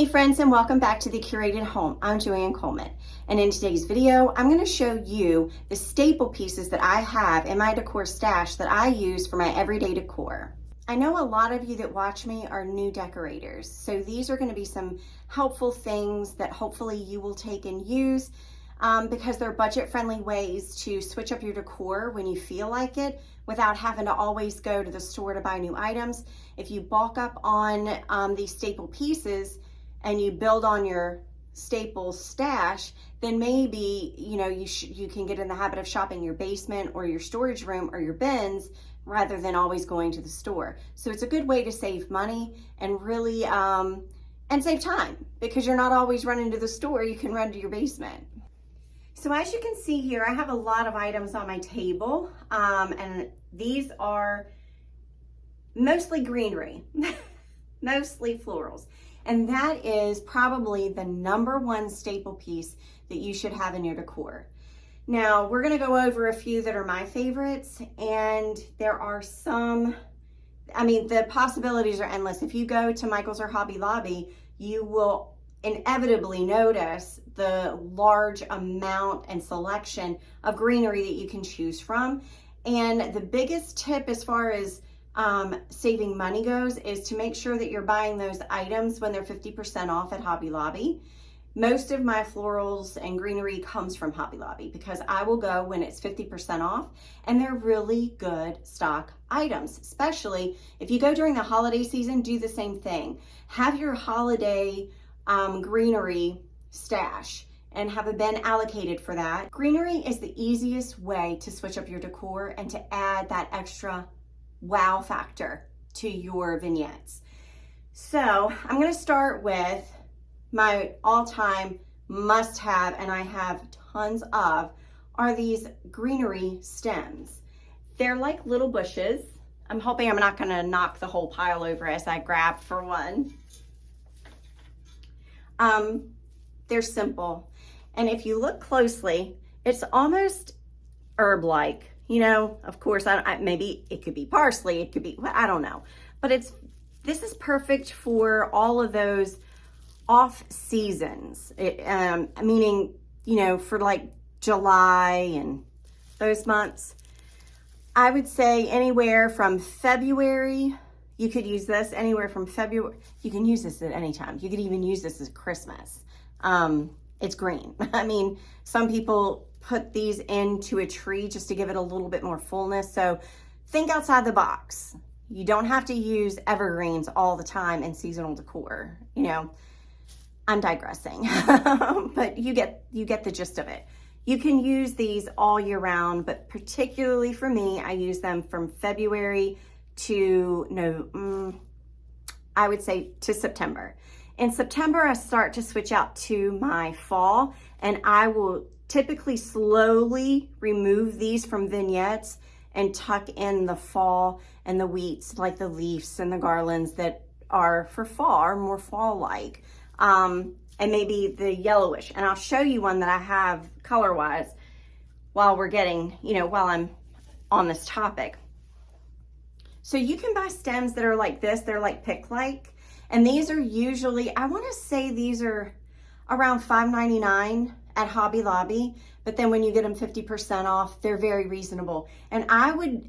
Hey friends, and welcome back to The Curated Home. I'm Joanne Coleman, and in today's video, I'm going to show you the staple pieces that I have in my decor stash that I use for my everyday decor. I know a lot of you that watch me are new decorators, so these are going to be some helpful things that hopefully you will take and use because they're budget-friendly ways to switch up your decor when you feel like it without having to always go to the store to buy new items. If you bulk up on these staple pieces and you build on your staple stash, then maybe you can get in the habit of shopping your basement or your storage room or your bins rather than always going to the store. So it's a good way to save money and really and save time, because you're not always running to the store. You can run to your basement. So as you can see here, I have a lot of items on my table, and these are mostly greenery, mostly florals. And that is probably the #1 staple piece that you should have in your decor. Now, we're gonna go over a few that are my favorites, and there are some, the possibilities are endless. If you go to Michael's or Hobby Lobby, you will inevitably notice the large amount and selection of greenery that you can choose from. And the biggest tip as far as saving money goes is to make sure that you're buying those items when they're 50% off at Hobby Lobby. Most of my florals and greenery comes from Hobby Lobby because I will go when it's 50% off, and they're really good stock items. Especially if you go during the holiday season, do the same thing. Have your holiday greenery stash and have a bin allocated for that. Greenery is the easiest way to switch up your decor and to add that extra wow factor to your vignettes. So I'm going to start with my all-time must-have, and I have tons of, are these greenery stems. They're like little bushes. I'm hoping I'm not going to knock the whole pile over as I grab for one. They're simple, and if you look closely, it's almost herb-like. Of course, maybe it could be parsley, it could be, I don't know. But this is perfect for all of those off seasons, meaning, for like July and those months. I would say anywhere from February, you could use this anywhere from February. You can use this at any time. You could even use this as Christmas. It's green. Some people put these into a tree just to give it a little bit more fullness. So think outside the box. You don't have to use evergreens all the time in seasonal decor. I'm digressing, but you get the gist of it. You can use these all year round, but particularly for me, I use them from February to I would say to September. In September, I start to switch out to my fall, and I will typically slowly remove these from vignettes and tuck in the fall and the wheats, like the leaves and the garlands that are for fall, are more fall-like, and maybe the yellowish. And I'll show you one that I have color-wise while I'm on this topic. So you can buy stems that are like this. They're like pick-like. And these are usually, I want to say these are around $5.99 at Hobby Lobby. But then when you get them 50% off, they're very reasonable. And I would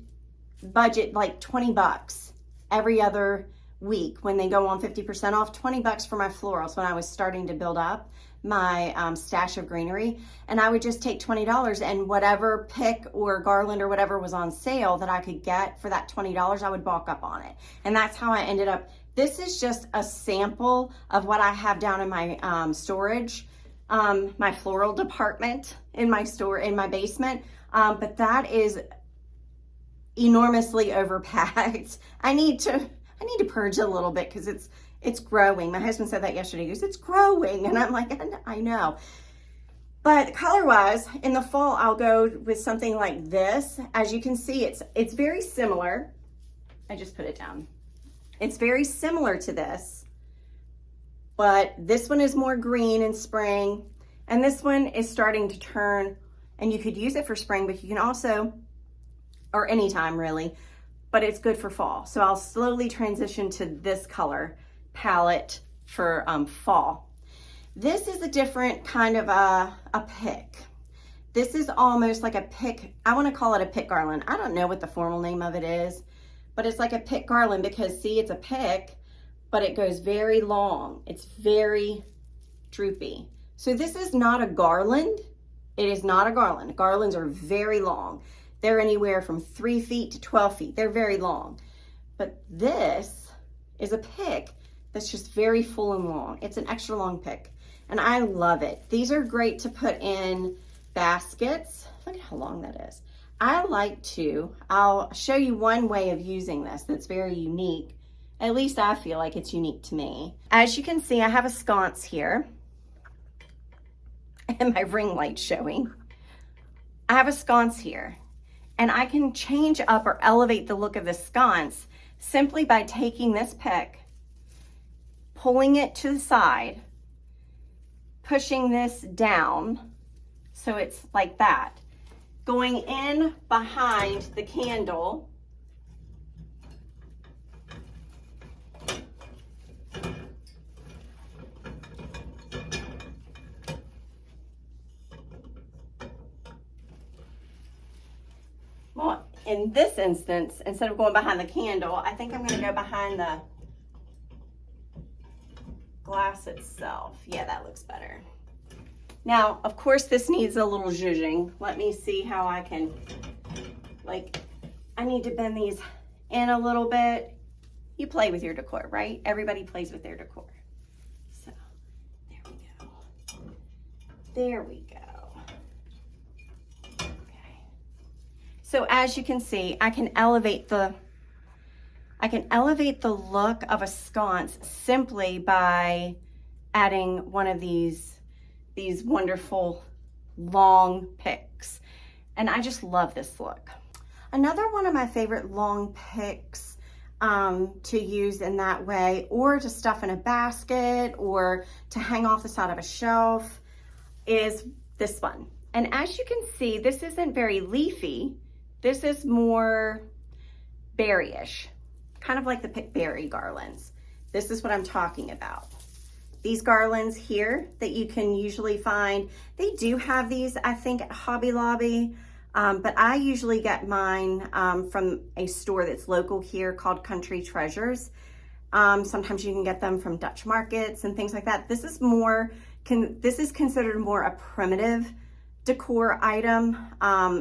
budget like 20 bucks every other week when they go on 50% off. 20 bucks for my florals when I was starting to build up my stash of greenery. And I would just take $20, and whatever pick or garland or whatever was on sale that I could get for that $20, I would bulk up on it. And that's how I ended up. This is just a sample of what I have down in my storage, my floral department in my basement. But that is enormously overpacked. I need to purge a little bit because it's growing. My husband said that yesterday. He goes, "It's growing," and I'm like, I know. But color-wise, in the fall, I'll go with something like this. As you can see, it's very similar. I just put it down. It's very similar to this, but this one is more green in spring, and this one is starting to turn, and you could use it for spring, but you can also, or anytime really, but it's good for fall. So I'll slowly transition to this color palette for fall. This is a different kind of a pick. This is almost like a pick. I want to call it a pick garland. I don't know what the formal name of it is, but it's like a pick garland because see, it's a pick, but it goes very long. It's very droopy. So this is not a garland. It is not a garland. Garlands are very long. They're anywhere from 3 feet to 12 feet. They're very long. But this is a pick that's just very full and long. It's an extra long pick, and I love it. These are great to put in baskets. Look at how long that is. I'll show you one way of using this that's very unique. At least I feel like it's unique to me. As you can see, I have a sconce here. And my ring light showing. I have a sconce here, and I can change up or elevate the look of the sconce simply by taking this pick, pulling it to the side, pushing this down so it's like that, going in behind the candle, well, in this instance, instead of going behind the candle, I think I'm going to go behind the glass itself. Yeah, that looks better. Now, of course, this needs a little zhuzhing. Let me see how I can, I need to bend these in a little bit. You play with your decor, right? Everybody plays with their decor. So, there we go. There we go. Okay. So as you can see, I can elevate the look of a sconce simply by adding one of these wonderful long picks. And I just love this look. Another one of my favorite long picks to use in that way, or to stuff in a basket or to hang off the side of a shelf, is this one. And as you can see, this isn't very leafy. This is more berryish, kind of like the pickberry garlands. This is what I'm talking about. These garlands here that you can usually find, they do have these, I think, at Hobby Lobby, but I usually get mine from a store that's local here called Country Treasures. Sometimes you can get them from Dutch markets and things like that. This is considered more a primitive decor item.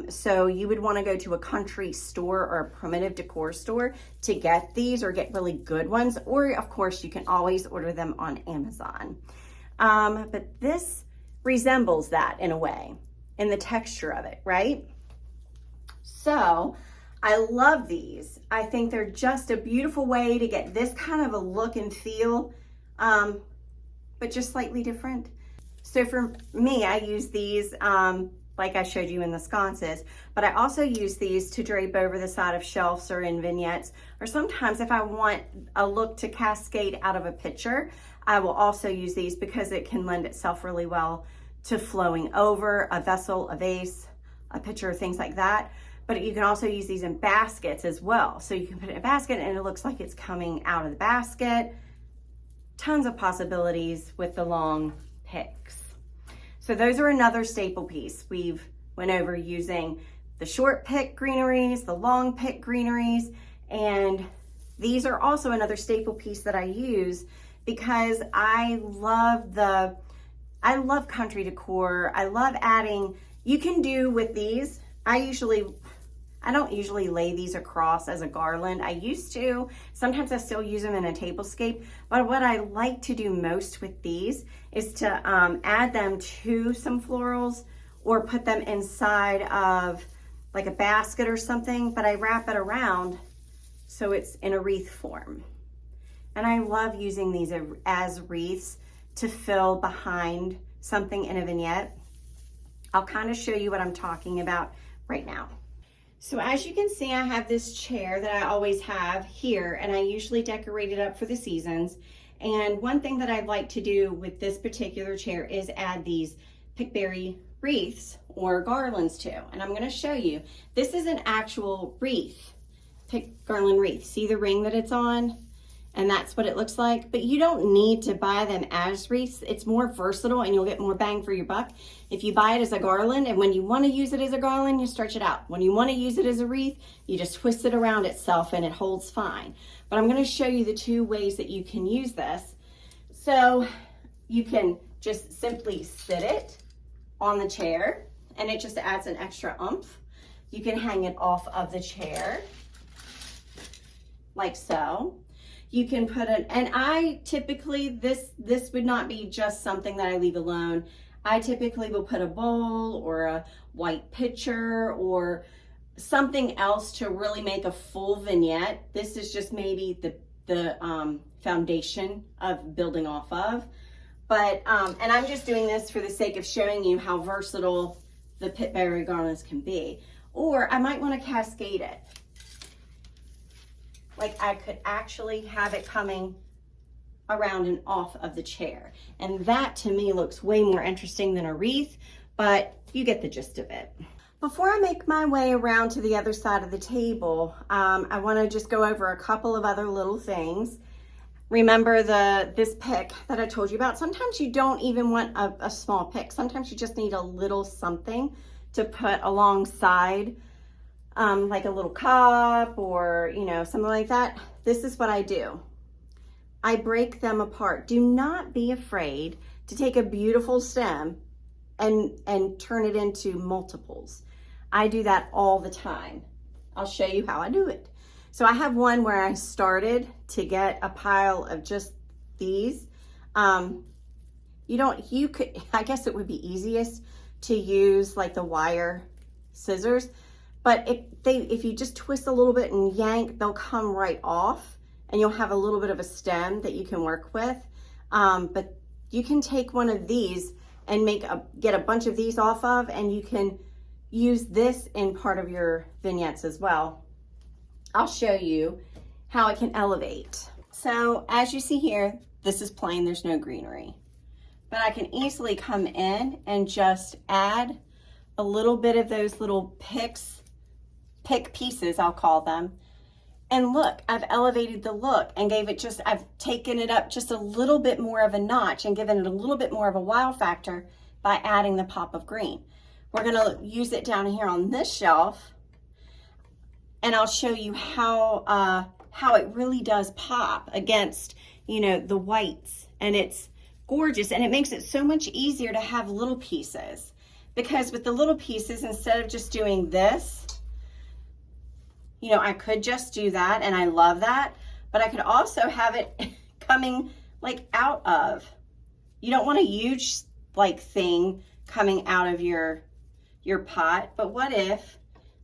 So you would want to go to a country store or a primitive decor store to get these, or get really good ones. Or of course you can always order them on Amazon. But this resembles that in a way, in the texture of it, right? So I love these. I think they're just a beautiful way to get this kind of a look and feel, but just slightly different. So for me, I use these like I showed you in the sconces, but I also use these to drape over the side of shelves or in vignettes, or sometimes if I want a look to cascade out of a picture, I will also use these because it can lend itself really well to flowing over a vessel, a vase, a pitcher, things like that. But you can also use these in baskets as well. So you can put it in a basket and it looks like it's coming out of the basket. Tons of possibilities with the long picks. So those are another staple piece. We've went over using the short pick greeneries, the long pick greeneries, and these are also another staple piece that I use because I love country decor. I love adding, you can do with these, I don't usually lay these across as a garland. I used to. Sometimes I still use them in a tablescape. But what I like to do most with these is to add them to some florals or put them inside of like a basket or something. But I wrap it around so it's in a wreath form. And I love using these as wreaths to fill behind something in a vignette. I'll kind of show you what I'm talking about right now. So as you can see, I have this chair that I always have here, and I usually decorate it up for the seasons. And one thing that I'd like to do with this particular chair is add these pickberry wreaths or garlands to. And I'm going to show you. This is an actual wreath, pick garland wreath. See the ring that it's on? and that's what it looks like. But you don't need to buy them as wreaths. It's more versatile and you'll get more bang for your buck if you buy it as a garland, and when you want to use it as a garland, you stretch it out. When you want to use it as a wreath, you just twist it around itself and it holds fine. But I'm going to show you the two ways that you can use this. So you can just simply sit it on the chair and it just adds an extra oomph. You can hang it off of the chair like so. You can put it, and I typically, this would not be just something that I leave alone. I typically will put a bowl or a white pitcher or something else to really make a full vignette. This is just maybe the foundation of building off of. But, and I'm just doing this for the sake of showing you how versatile the pitberry garlands can be. Or I might want to cascade it. Like I could actually have it coming around and off of the chair. And that to me looks way more interesting than a wreath, but you get the gist of it. Before I make my way around to the other side of the table, I want to just go over a couple of other little things. Remember this pick that I told you about. Sometimes you don't even want a small pick. Sometimes you just need a little something to put alongside like a little cup or, you know, something like that. This is what I do. I break them apart. Do not be afraid to take a beautiful stem and turn it into multiples. I do that all the time. I'll show you how I do it. So I have one where I started to get a pile of just these. I guess it would be easiest to use like the wire scissors, but if you just twist a little bit and yank, they'll come right off and you'll have a little bit of a stem that you can work with. But you can take one of these and get a bunch of these off of, and you can use this in part of your vignettes as well. I'll show you how it can elevate. So as you see here, this is plain, there's no greenery. But I can easily come in and just add a little bit of those little pick pieces, I'll call them. And look, I've elevated the look and I've taken it up just a little bit more of a notch and given it a little bit more of a wow factor by adding the pop of green. We're gonna use it down here on this shelf, and I'll show you how it really does pop against, you know, the whites, and it's gorgeous, and it makes it so much easier to have little pieces, because with the little pieces, instead of just doing this, you know, I could just do that, and I love that, but I could also have it coming like out of, you don't want a huge like thing coming out of your pot, but what if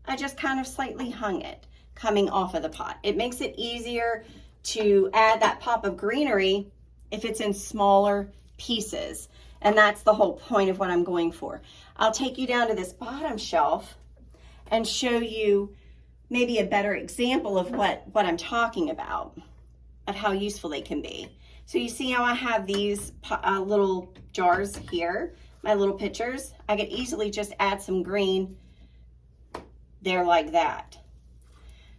I just kind of slightly hung it coming off of the pot? It makes it easier to add that pop of greenery if it's in smaller pieces. And that's the whole point of what I'm going for. I'll take you down to this bottom shelf and show you maybe a better example of what I'm talking about, of how useful they can be. So you see how I have these little jars here, my little pitchers? I could easily just add some green there like that.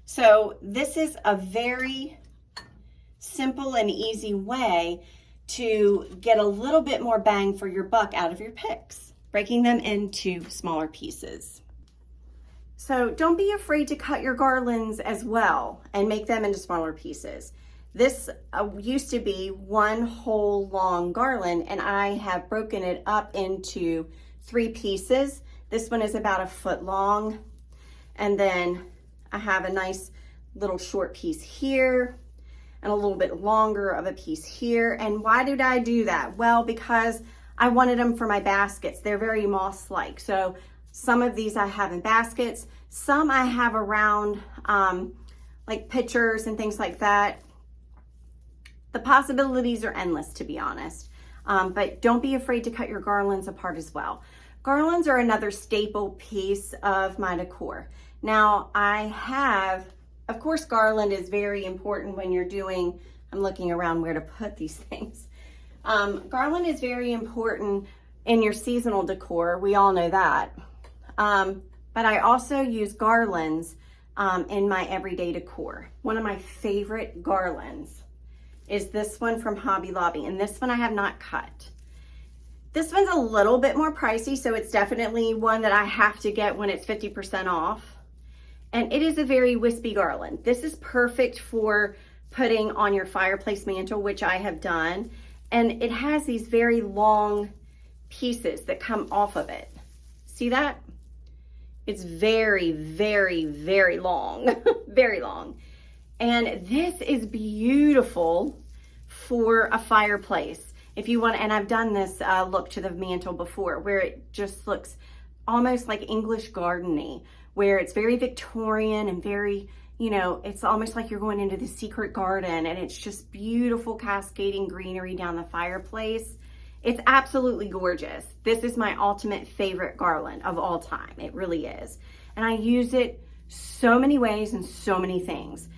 So this is a very simple and easy way to get a little bit more bang for your buck out of your picks, breaking them into smaller pieces. So don't be afraid to cut your garlands as well and make them into smaller pieces. This used to be one whole long garland, and I have broken it up into 3 pieces. This one is about 1 foot long, and then I have a nice little short piece here and a little bit longer of a piece here. And why did I do that? Well, because I wanted them for my baskets. They're very moss-like. So some of these I have in baskets, some I have around like pitchers and things like that. The possibilities are endless, to be honest. But don't be afraid to cut your garlands apart as well. Garlands are another staple piece of my decor. Now I have, of course, garland is very important when you're doing, I'm looking around where to put these things. Garland is very important in your seasonal decor. We all know that. But I also use garlands in my everyday decor. One of my favorite garlands is this one from Hobby Lobby, and this one I have not cut. This one's a little bit more pricey, so it's definitely one that I have to get when it's 50% off. And it is a very wispy garland. This is perfect for putting on your fireplace mantle, which I have done. And it has these very long pieces that come off of it. See that? It's very, very, very long, very long. And this is beautiful for a fireplace. If you want, and I've done this look to the mantle before, where it just looks almost like English garden-y, where it's very Victorian and very, you know, it's almost like you're going into the secret garden, and it's just beautiful cascading greenery down the fireplace. It's absolutely gorgeous. This is my ultimate favorite garland of all time. It really is. And I use it so many ways and so many things.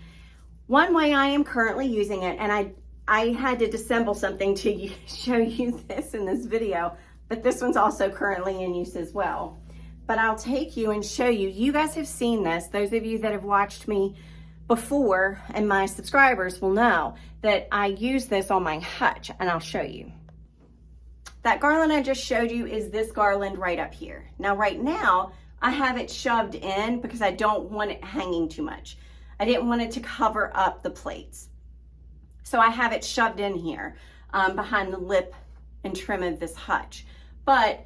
One way I am currently using it, and I had to disassemble something to show you this in this video, but this one's also currently in use as well. But I'll take you and show you. You guys have seen this. Those of you that have watched me before and my subscribers will know that I use this on my hutch, and I'll show you. That garland I just showed you is this garland right up here. Now, right now, I have it shoved in because I don't want it hanging too much. I didn't want it to cover up the plates. So I have it shoved in here behind the lip and trim of this hutch. But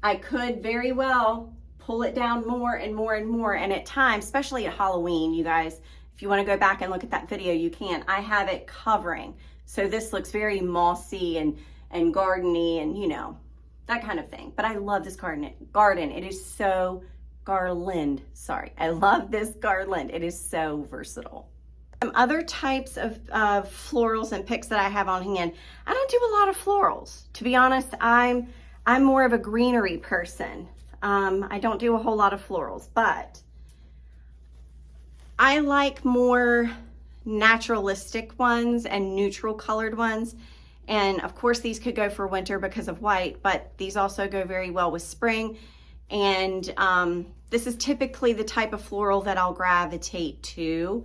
I could very well pull it down more and more and more. And at times, especially at Halloween, you guys, if you want to go back and look at that video, you can. I have it covering. So this looks very mossy and garden-y and, you know, that kind of thing. But I love this garden. It is so garland. Sorry. I love this garland. It is so versatile. Some other types of florals and picks that I have on hand. I don't do a lot of florals. To be honest, I'm more of a greenery person. I don't do a whole lot of florals, but I like more naturalistic ones and neutral colored ones. And of course, these could go for winter because of white, but these also go very well with spring. And this is typically the type of floral that I'll gravitate to.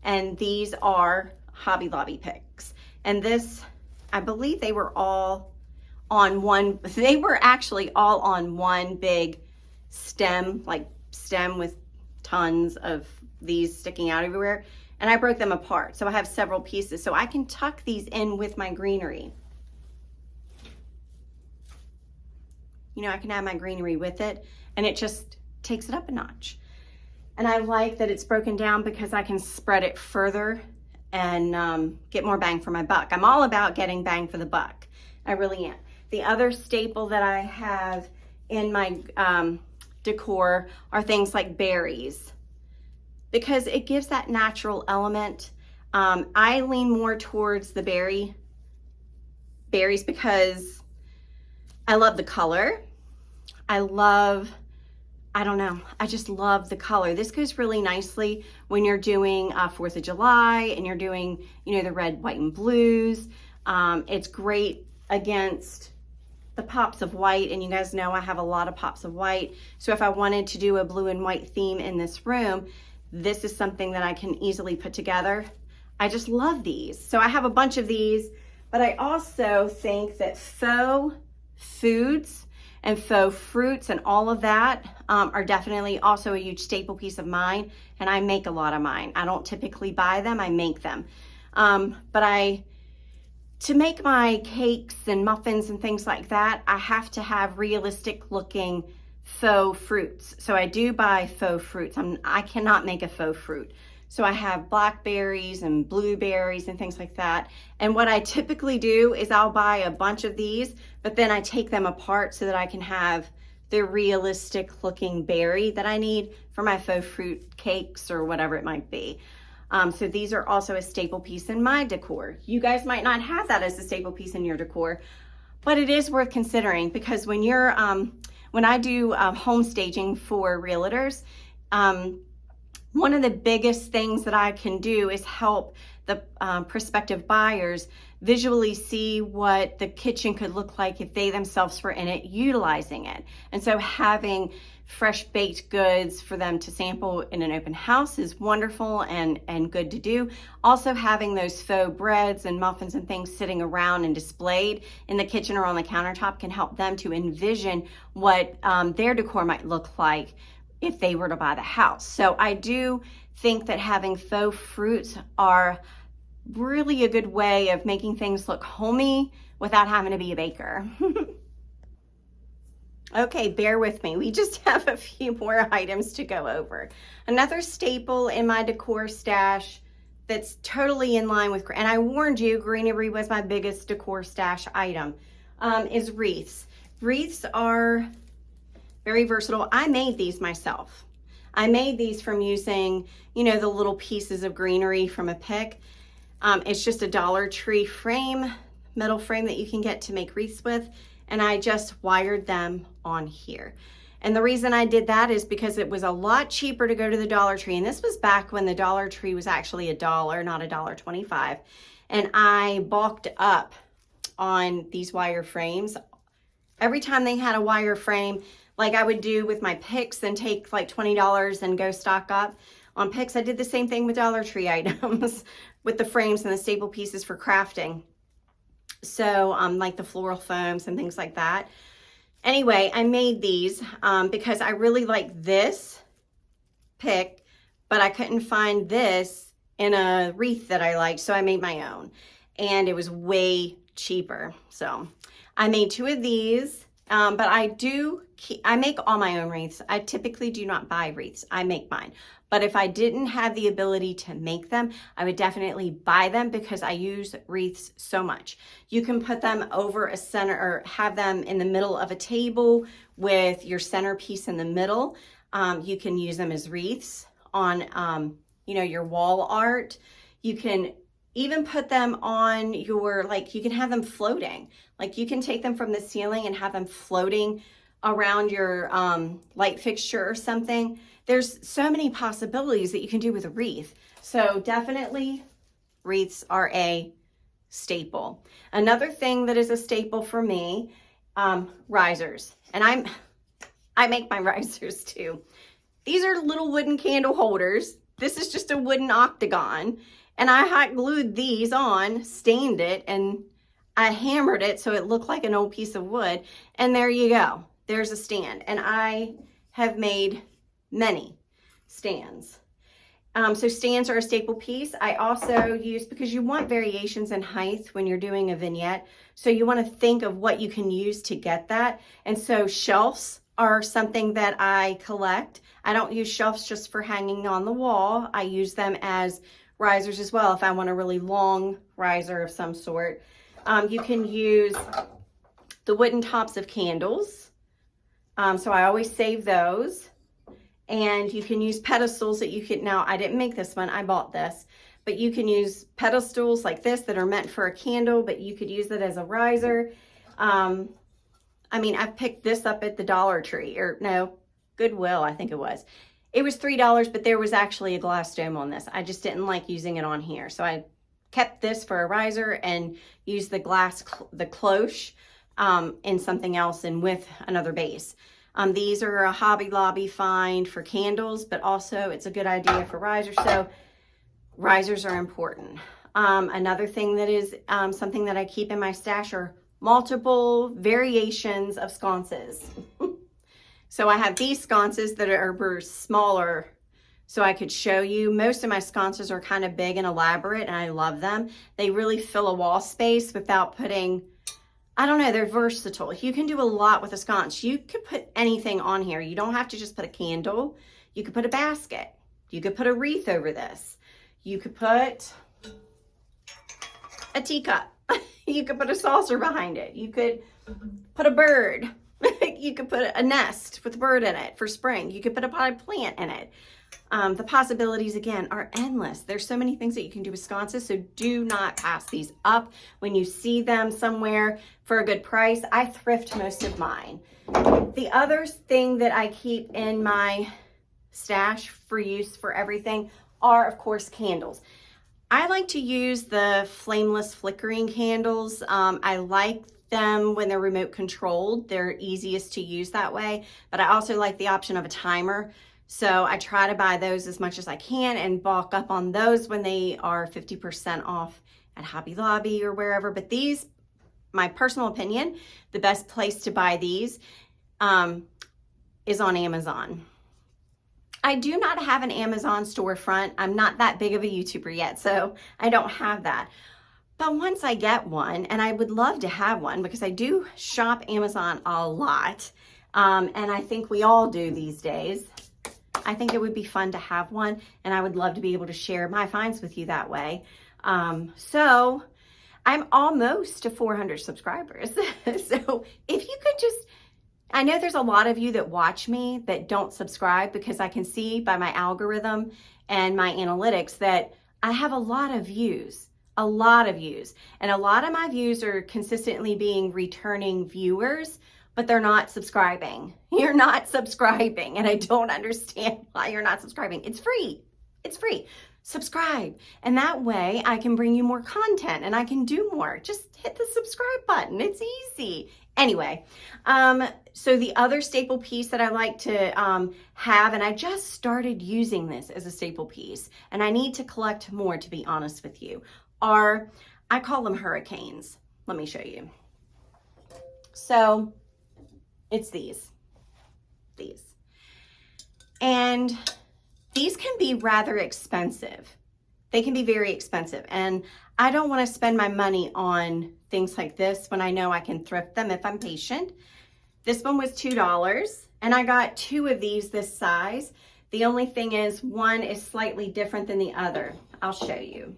And these are Hobby Lobby picks. And this, I believe they were all on one, they were actually all on one big stem, like stem with tons of these sticking out everywhere. And I broke them apart. So I have several pieces. So I can tuck these in with my greenery. You know, I can add my greenery with it, and it just takes it up a notch. And I like that it's broken down because I can spread it further and get more bang for my buck. I'm all about getting bang for the buck. I really am. The other staple that I have in my decor are things like berries, because it gives that natural element. I lean more towards the berries because I love the color. I don't know, I just love the color. This goes really nicely when you're doing 4th of July and you're doing, you know, the red, white, and blues. It's great against the pops of white, and you guys know I have a lot of pops of white. So if I wanted to do a blue and white theme in this room, this is something that I can easily put together. I just love these. So I have a bunch of these, but I also think that faux foods and faux fruits and all of that are definitely also a huge staple piece of mine, and I make a lot of mine. I don't typically buy them, I make them. But to make my cakes and muffins and things like that, I have to have realistic looking faux fruits. So I do buy faux fruits. I cannot make a faux fruit. So I have blackberries and blueberries and things like that. And what I typically do is I'll buy a bunch of these, but then I take them apart so that I can have the realistic looking berry that I need for my faux fruit cakes or whatever it might be. So these are also a staple piece in my decor. You guys might not have that as a staple piece in your decor, but it is worth considering, because when you're, when I do home staging for realtors, one of the biggest things that I can do is help the prospective buyers visually see what the kitchen could look like if they themselves were in it, utilizing it. And so having fresh baked goods for them to sample in an open house is wonderful and good to do. Also having those faux breads and muffins and things sitting around and displayed in the kitchen or on the countertop can help them to envision what their decor might look like if they were to buy the house. So I do think that having faux fruits are really a good way of making things look homey without having to be a baker. Okay, bear with me. We just have a few more items to go over. Another staple in my decor stash that's totally in line with, and I warned you, greenery was my biggest decor stash item, is wreaths. Wreaths are very versatile. I made these myself. I made these from using, you know, the little pieces of greenery from a pick. It's just a Dollar Tree frame, metal frame that you can get to make wreaths with. And I just wired them on here. And the reason I did that is because it was a lot cheaper to go to the Dollar Tree. And this was back when the Dollar Tree was actually $1, not $1.25. And I bulked up on these wire frames. Every time they had a wire frame, like I would do with my picks and take like $20 and go stock up on picks, I did the same thing with Dollar Tree items with the frames and the staple pieces for crafting. So like the floral foams and things like that. Anyway, I made these because I really like this pick, but I couldn't find this in a wreath that I liked, so I made my own. And it was way cheaper. So I made 2 of these, but I make all my own wreaths. I typically do not buy wreaths. I make mine. But if I didn't have the ability to make them, I would definitely buy them because I use wreaths so much. You can put them over a center or have them in the middle of a table with your centerpiece in the middle. You can use them as wreaths on, you know, your wall art. You can even put them on your, like, you can have them floating. Like you can take them from the ceiling and have them floating around your light fixture or something. There's so many possibilities that you can do with a wreath. So definitely wreaths are a staple. Another thing that is a staple for me, risers. And I make my risers too. These are little wooden candle holders. This is just a wooden octagon. And I hot glued these on, stained it, and I hammered it so it looked like an old piece of wood. And there you go. There's a stand. And I have made many stands. So stands are a staple piece. I also use, because you want variations in height when you're doing a vignette, so you want to think of what you can use to get that. And so shelves are something that I collect. I don't use shelves just for hanging on the wall. I use them as risers as well if I want a really long riser of some sort. You can use the wooden tops of candles. So I always save those. And you can use pedestals that you could, now I didn't make this one, I bought this, but you can use pedestals like this that are meant for a candle, but you could use it as a riser. I mean, I picked this up at the Dollar Tree, or no, Goodwill, I think it was. It was $3, but there was actually a glass dome on this. I just didn't like using it on here. So I kept this for a riser and used the glass, the cloche in something else and with another base. These are a Hobby Lobby find for candles, but also it's a good idea for risers. So risers are important. Another thing that is something that I keep in my stash are multiple variations of sconces. So I have these sconces that are smaller so I could show you. Most of my sconces are kind of big and elaborate and I love them. They really fill a wall space without putting, I don't know, they're versatile. You can do a lot with a sconce. You could put anything on here. You don't have to just put a candle. You could put a basket. You could put a wreath over this. You could put a teacup. You could put a saucer behind it. You could put a bird. You could put a nest with a bird in it for spring. You could put a potted plant in it. The possibilities, again, are endless. There's so many things that you can do with sconces, so do not pass these up when you see them somewhere for a good price. I thrift most of mine. The other thing that I keep in my stash for use for everything are, of course, candles. I like to use the flameless flickering candles. I like them when they're remote controlled. They're easiest to use that way, but I also like the option of a timer. So I try to buy those as much as I can and bulk up on those when they are 50% off at Hobby Lobby or wherever. But these, my personal opinion, the best place to buy these is on Amazon. I do not have an Amazon storefront. I'm not that big of a YouTuber yet, so I don't have that. But once I get one, and I would love to have one because I do shop Amazon a lot, and I think we all do these days. I think it would be fun to have one, and I would love to be able to share my finds with you that way. So I'm almost to 400 subscribers. So if you could just, I know there's a lot of you that watch me that don't subscribe because I can see by my algorithm and my analytics that I have a lot of views, and a lot of my views are consistently being returning viewers, but they're not subscribing. You're not subscribing, and I don't understand why you're not subscribing. It's free. It's free. Subscribe, and that way I can bring you more content and I can do more. Just hit the subscribe button. It's easy. Anyway, so the other staple piece that I like to have, and I just started using this as a staple piece, and I need to collect more, to be honest with you, are, I call them hurricanes. Let me show you. So it's these. And these can be rather expensive. They can be very expensive. And I don't want to spend my money on things like this when I know I can thrift them if I'm patient. This one was $2, and I got 2 of these this size. The only thing is one is slightly different than the other. I'll show you.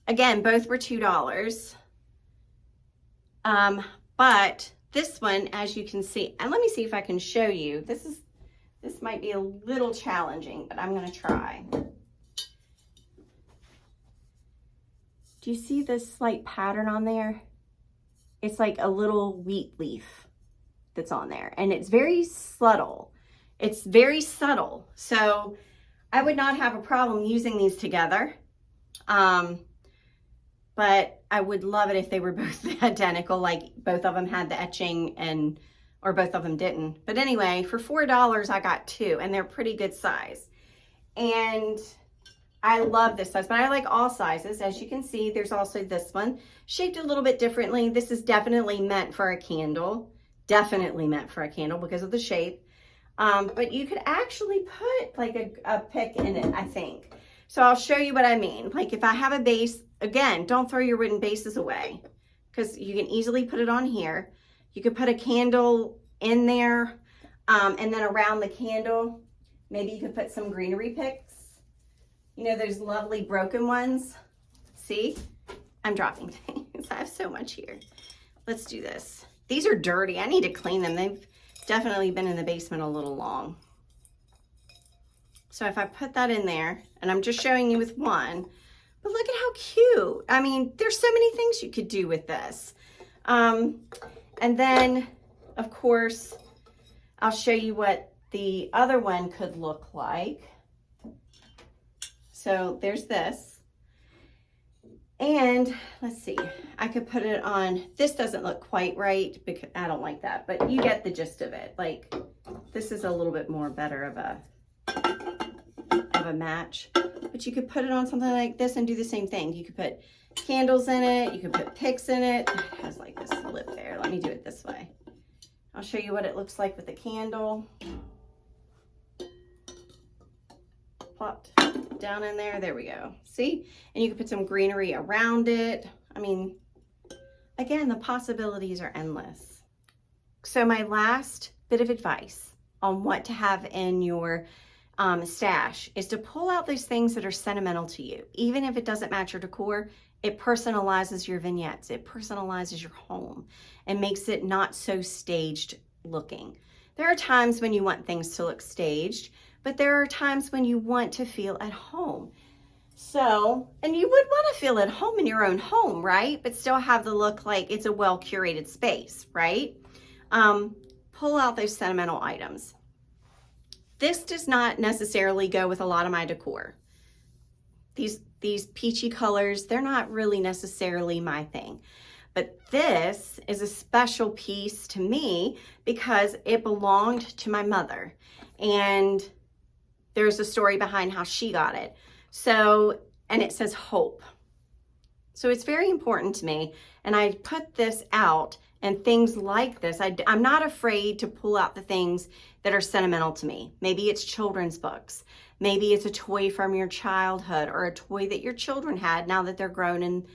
Again, both were $2. But this one, as you can see, and let me see if I can show you. This might be a little challenging, but I'm going to try. Do you see this slight pattern on there? It's like a little wheat leaf that's on there, and it's very subtle. It's very subtle. So I would not have a problem using these together. But I would love it if they were both identical, like both of them had the etching or both of them didn't. But anyway, for $4, I got 2, and they're pretty good size. And I love this size, but I like all sizes. As you can see, there's also this one, shaped a little bit differently. This is definitely meant for a candle. Definitely meant for a candle because of the shape. But you could actually put like a pick in it, I think. So I'll show you what I mean. Like if I have a base, again, don't throw your wooden bases away because you can easily put it on here. You could put a candle in there, and then around the candle, maybe you could put some greenery picks. You know, those lovely broken ones. See, I'm dropping things. I have so much here. Let's do this. These are dirty. I need to clean them. They've definitely been in the basement a little long. So if I put that in there, and I'm just showing you with one, but look at how cute. I mean, there's so many things you could do with this. And then, of course, I'll show you what the other one could look like. So there's this. And let's see, I could put it on, this doesn't look quite right because I don't like that, but you get the gist of it. Like, this is a little bit more better of a match, but you could put it on something like this and do the same thing. You could put candles in it, you could put picks in it. It has like this lip there. Let me do it this way. I'll show you what it looks like with the candle. Plopped down in there. There we go. See? And you can put some greenery around it. I mean, again, the possibilities are endless. So my last bit of advice on what to have in your stash is to pull out those things that are sentimental to you. Even if it doesn't match your decor, it personalizes your vignettes. It personalizes your home and makes it not so staged looking. There are times when you want things to look staged, but there are times when you want to feel at home. So, and you would want to feel at home in your own home, right? But still have the look like it's a well-curated space, right? Pull out those sentimental items. This does not necessarily go with a lot of my decor. These peachy colors, they're not really necessarily my thing. But this is a special piece to me because it belonged to my mother. And there's a story behind how she got it. So, and it says hope. So it's very important to me. And I put this out, and things like this, I'm not afraid to pull out the things that are sentimental to me. Maybe it's children's books. Maybe it's a toy from your childhood or a toy that your children had now that they're grown and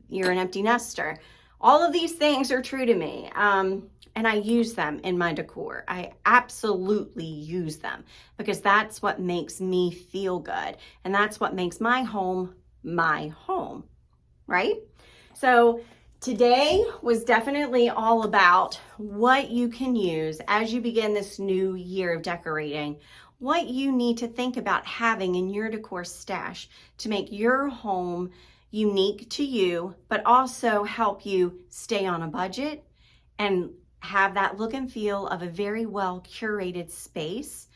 you're an empty nester. All of these things are true to me. And I use them in my decor. I absolutely use them because that's what makes me feel good. And that's what makes my home, right? So today was definitely all about what you can use as you begin this new year of decorating, what you need to think about having in your decor stash to make your home unique to you, but also help you stay on a budget and have that look and feel of a very well curated space,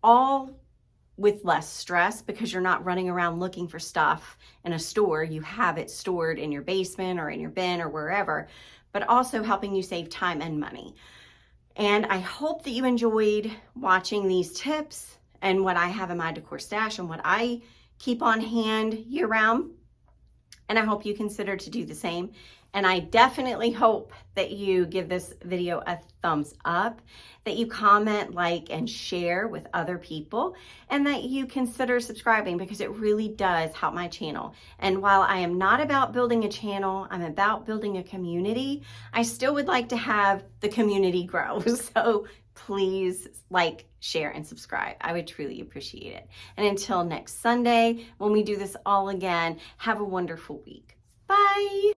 all with less stress because you're not running around looking for stuff in a store. You have it stored in your basement or in your bin or wherever, but also helping you save time and money. And I hope that you enjoyed watching these tips and what I have in my decor stash and what I keep on hand year round. And I hope you consider to do the same. And I definitely hope that you give this video a thumbs up, that you comment, like, and share with other people, and that you consider subscribing because it really does help my channel. And while I am not about building a channel, I'm about building a community, I still would like to have the community grow. So please like, share, and subscribe. I would truly appreciate it. And until next Sunday, when we do this all again, have a wonderful week. Bye.